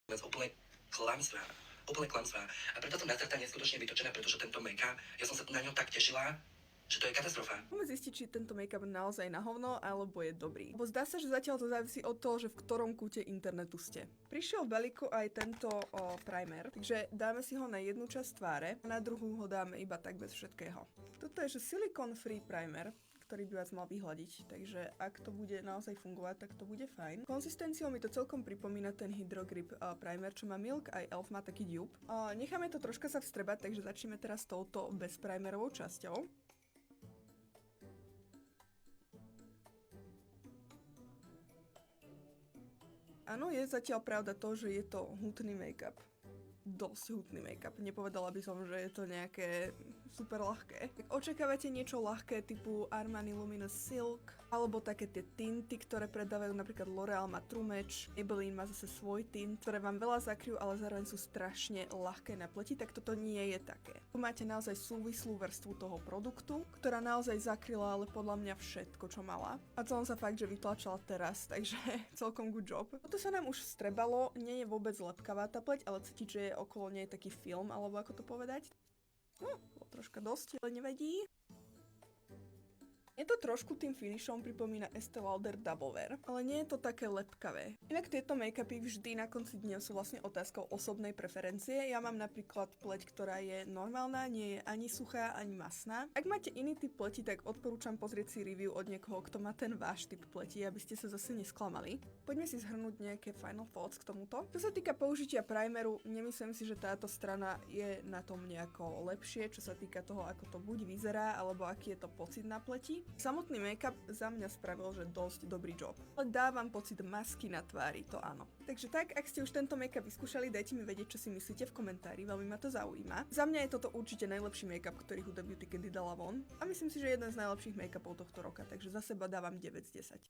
Úplne klamstvá. Úplne klamstvá. A preto som nasratá neskutočne vytočená, pretože tento make-up, ja som sa na ňo tak tešila, že to je katastrofa. Môžeme zistiť, či tento make-up naozaj na hovno, alebo je dobrý. Lebo zdá sa, že zatiaľ to závisí od toho, že v ktorom kúte internetu ste. Prišiel v balíku aj tento primer, takže dáme si ho na jednu časť tváre a na druhú ho dáme iba tak bez všetkého. Toto je že silicone free primer, ktorý by vás mal vyhľadiť, takže ak to bude naozaj fungovať, tak to bude fajn. Konzistenciou mi to celkom pripomína ten Hydro Grip primer, čo má Milk, aj Elf má taký dupe. Necháme to troška sa vstrebať, takže začneme teraz touto bezprimerovou časťou. Áno, je zatiaľ pravda to, že je to hutný make-up. Dosť hutný make-up. Nepovedala by som, že je to nejaké super ľahké. Tak očakávate niečo ľahké typu Armani Luminous Silk, alebo také tie tinty, ktoré predávajú napríklad L'Oreal má True Match, Maybelline má zase svoj tint, ktoré vám veľa zakryjú, ale zároveň sú strašne ľahké na pleti, tak toto nie je také. Tu máte naozaj súvislú vrstvu toho produktu, ktorá naozaj zakryla ale podľa mňa všetko, čo mala. A to on sa fakt, že vytlačala teraz, takže celkom good job. Toto sa nám už strebalo, nie je vôbec lepkavá tá pleť, ale cítiť, že je okolo nej taký film, alebo ako to povedať. Bolo troška dosť, ale nevadí. Je to trošku tým finishom pripomína Estée Lauder Double Wear, ale nie je to také lepkavé. Inak tieto make-upy vždy na konci dňa sú vlastne otázkou osobnej preferencie. Ja mám napríklad pleť, ktorá je normálna, nie je ani suchá, ani masná. Ak máte iný typ pleti, tak odporúčam pozrieť si review od niekoho, kto má ten váš typ pleti, aby ste sa zase nesklamali. Poďme si zhrnúť nejaké final thoughts k tomuto. Čo sa týka použitia primeru, nemyslím si, že táto strana je na tom nejako lepšie, čo sa týka toho, ako to buď vyzerá, alebo aký je to pocit na pleti. Samotný make-up za mňa spravil, že dosť dobrý job. Ale dávam pocit masky na tvári, to áno. Takže tak, ak ste už tento make-up vyskúšali, dajte mi vedieť, čo si myslíte v komentári, veľmi ma to zaujíma. Za mňa je toto určite najlepší make-up, ktorý Huda Beauty Candy dala von. A myslím si, že jeden z najlepších make-upov tohto roka, takže za seba dávam 9 z 10.